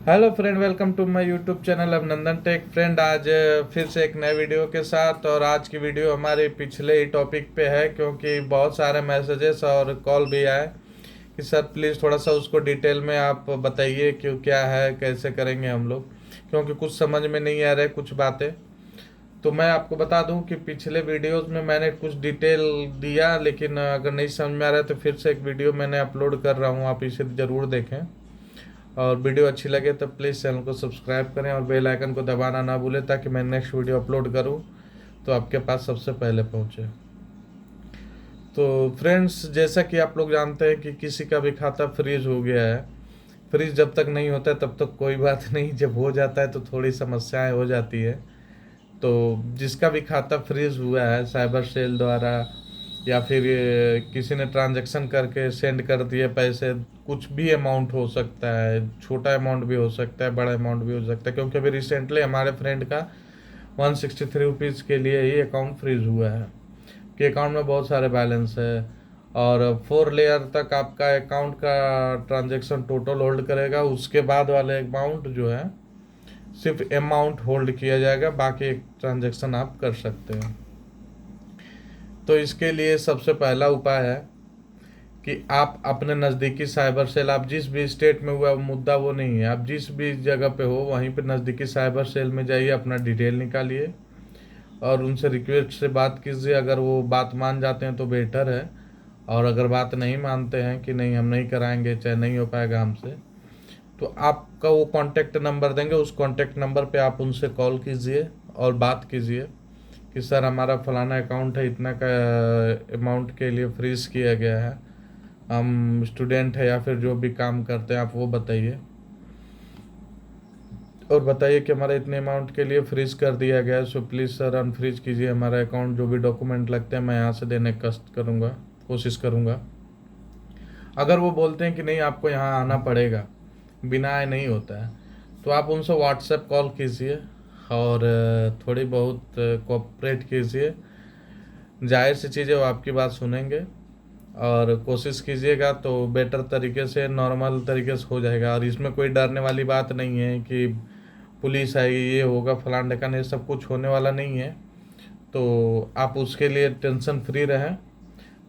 Hello friend, welcome to my YouTube channel Abhinandan tech. Friend, आज फिर से एक नए वीडियो के साथ। और आज की वीडियो हमारे पिछले ही टॉपिक पे है, क्योंकि बहुत सारे मैसेजेस और कॉल भी आए कि सर प्लीज़ थोड़ा सा उसको डिटेल में आप बताइए क्यों, क्या है, कैसे करेंगे हम लोग, क्योंकि कुछ समझ में नहीं आ रहा है कुछ बातें। तो मैं आपको बता दूं कि पिछले वीडियोस में मैंने कुछ डिटेल दिया, लेकिन अगर नहीं समझ में आ रहा है तो फिर से एक वीडियो मैंने अपलोड कर रहा हूँ, आप इसे ज़रूर देखें। और वीडियो अच्छी लगे तो प्लीज़ चैनल को सब्सक्राइब करें और बेल आइकन को दबाना ना भूलें, ताकि मैं नेक्स्ट वीडियो अपलोड करूं तो आपके पास सबसे पहले पहुंचे। तो फ्रेंड्स, जैसा कि आप लोग जानते हैं कि किसी का भी खाता फ्रीज हो गया है। फ्रीज जब तक नहीं होता है तब तक कोई बात नहीं, जब हो जाता है तो थोड़ी समस्याएं हो जाती है। तो जिसका भी खाता फ्रीज हुआ है साइबर सेल द्वारा, या फिर किसी ने ट्रांजैक्शन करके सेंड कर दिए पैसे, कुछ भी अमाउंट हो सकता है, छोटा अमाउंट भी हो सकता है, बड़ा अमाउंट भी हो सकता है। क्योंकि अभी रिसेंटली हमारे फ्रेंड का 163 रुपीज़ के लिए ही अकाउंट फ्रीज हुआ है कि अकाउंट में बहुत सारे बैलेंस है। और 4 लेयर तक आपका अकाउंट का ट्रांजैक्शन टोटल होल्ड करेगा, उसके बाद वाले अमाउंट जो है सिर्फ अमाउंट होल्ड किया जाएगा, बाकी ट्रांजैक्शन आप कर सकते हैं। तो इसके लिए सबसे पहला उपाय है कि आप अपने नज़दीकी साइबर सेल, आप जिस भी स्टेट में हुआ मुद्दा वो नहीं है, आप जिस भी जगह पे हो वहीं पे नज़दीकी साइबर सेल में जाइए, अपना डिटेल निकालिए और उनसे रिक्वेस्ट से बात कीजिए। अगर वो बात मान जाते हैं तो बेटर है, और अगर बात नहीं मानते हैं कि नहीं हम नहीं कराएंगे, चाहे नहीं हो पाएगा हमसे, तो आपका वो कांटेक्ट नंबर देंगे, उस कांटेक्ट नंबर पे आप उनसे कॉल कीजिए और बात कीजिए कि सर हमारा फलाना अकाउंट है, इतना का अमाउंट के लिए फ्रीज किया गया है, हम स्टूडेंट है या फिर जो भी काम करते हैं, आप वो बताइए और बताइए कि हमारा इतने अमाउंट के लिए फ्रीज कर दिया गया है, सो प्लीज़ सर अनफ्रीज कीजिए हमारा अकाउंट। जो भी डॉक्यूमेंट लगते हैं मैं यहाँ से देने का कष्ट करूँगा, कोशिश करूँगा। अगर वो बोलते हैं कि नहीं आपको यहाँ आना पड़ेगा, बिना आए नहीं होता है, तो आप उनसे व्हाट्सएप कॉल कीजिए और थोड़ी बहुत कोऑपरेट कीजिए। जाहिर सी चीज़ है, वो आपकी बात सुनेंगे और कोशिश कीजिएगा तो बेटर तरीके से, नॉर्मल तरीके से हो जाएगा। और इसमें कोई डरने वाली बात नहीं है कि पुलिस आएगी, ये होगा, फलान ढकान, ये सब कुछ होने वाला नहीं है। तो आप उसके लिए टेंशन फ्री रहें।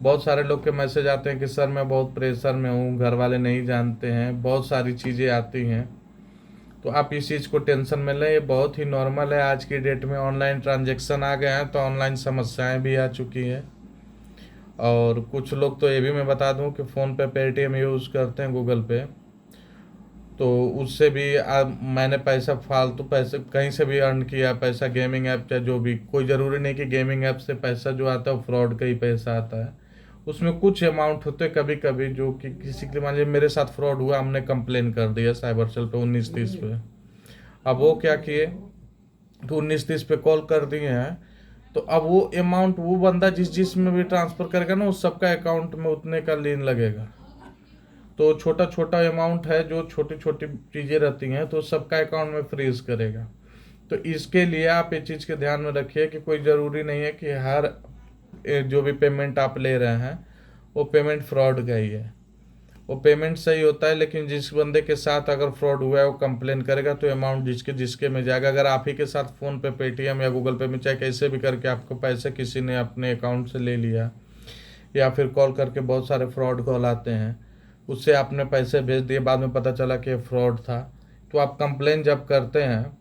बहुत सारे लोग के मैसेज आते हैं कि सर मैं बहुत प्रेशर में हूँ, घर वाले नहीं जानते हैं, बहुत सारी चीज़ें आती हैं। तो आप इस चीज़ को टेंशन में लें, ये बहुत ही नॉर्मल है। आज की डेट में ऑनलाइन ट्रांजेक्शन आ गए हैं तो ऑनलाइन समस्याएं भी आ चुकी हैं। और कुछ लोग तो ये भी मैं बता दूं कि फ़ोन पे पेटीएम यूज़ करते हैं, गूगल पे, तो उससे भी मैंने पैसा, फालतू पैसे कहीं से भी अर्न किया पैसा, गेमिंग ऐप चाहे जो भी, कोई ज़रूरी नहीं कि गेमिंग ऐप से पैसा जो आता है वो फ्रॉड का ही पैसा आता है। उसमें कुछ अमाउंट होते हैं कभी कभी जो कि किसी के, मान लीजिए मेरे साथ फ्रॉड हुआ, हमने कंप्लेन कर दिया साइबर सेल पे 1930 पे। अब वो क्या किए तो 1930 पे कॉल कर दिए हैं, तो अब वो अमाउंट वो बंदा जिस जिस में भी ट्रांसफ़र करेगा ना, उस सबका अकाउंट में उतने का लीन लगेगा। तो छोटा छोटा अमाउंट है, जो छोटी छोटी चीज़ें रहती हैं तो सबका अकाउंट में फ्रीज करेगा। तो इसके लिए आप ये चीज़ के ध्यान में रखिए कि कोई ज़रूरी नहीं है कि हर जो भी पेमेंट आप ले रहे हैं वो पेमेंट फ्रॉड का ही है। वो पेमेंट सही होता है, लेकिन जिस बंदे के साथ अगर फ्रॉड हुआ है वो कंप्लेन करेगा तो अमाउंट जिसके जिसके में जाएगा। अगर आप ही के साथ फ़ोन पे, पेटीएम या गूगल पे में, चाहे कैसे भी करके आपको पैसे किसी ने अपने अकाउंट से ले लिया, या फिर कॉल करके, बहुत सारे फ्रॉड कॉल आते हैं, उससे आपने पैसे भेज दिए, बाद में पता चला कि फ्रॉड था, तो आप कंप्लेन जब करते हैं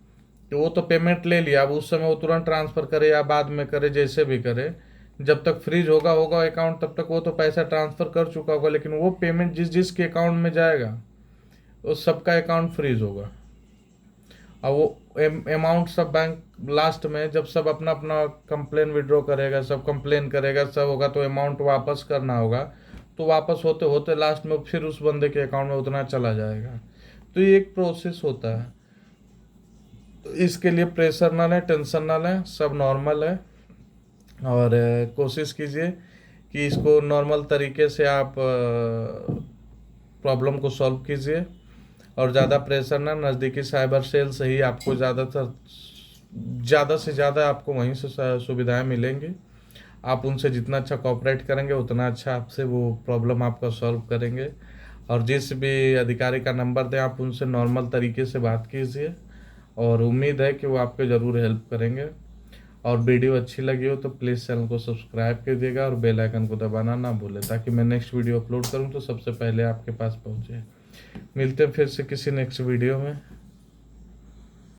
तो वो तो पेमेंट ले लिया, अब उस समय वो तुरंत ट्रांसफ़र करे या बाद में करे, जैसे भी करे, जब तक फ्रीज होगा होगा अकाउंट तब तक वो तो पैसा ट्रांसफ़र कर चुका होगा, लेकिन वो पेमेंट जिस जिस के अकाउंट में जाएगा उस सबका अकाउंट फ्रीज होगा। अब वो अमाउंट सब बैंक लास्ट में जब सब अपना अपना कंप्लेन विड्रॉ करेगा, सब कंप्लेन करेगा, सब होगा, तो अमाउंट वापस करना होगा। तो वापस होते होते लास्ट में फिर उस बंदे के अकाउंट में उतना चला जाएगा। तो ये एक प्रोसेस होता है। तो इसके लिए प्रेशर ना लें, टेंशन ना लें, सब नॉर्मल है। और कोशिश कीजिए कि इसको नॉर्मल तरीके से आप प्रॉब्लम को सॉल्व कीजिए। और ज़्यादा प्रेशर ना, नज़दीकी साइबर सेल से ही आपको ज़्यादा से ज़्यादा आपको वहीं से सुविधाएं मिलेंगी। आप उनसे जितना अच्छा कोऑपरेट करेंगे उतना अच्छा आपसे वो प्रॉब्लम आपका सॉल्व करेंगे। और जिस भी अधिकारी का नंबर दें आप उनसे नॉर्मल तरीके से बात कीजिए, और उम्मीद है कि वो आपको ज़रूर हेल्प करेंगे। और वीडियो अच्छी लगी हो तो प्लीज़ चैनल को सब्सक्राइब कीजिएगा और बेल आइकन को दबाना ना भूलें, ताकि मैं नेक्स्ट वीडियो अपलोड करूं तो सबसे पहले आपके पास पहुंचे। मिलते हैं फिर से किसी नेक्स्ट वीडियो में।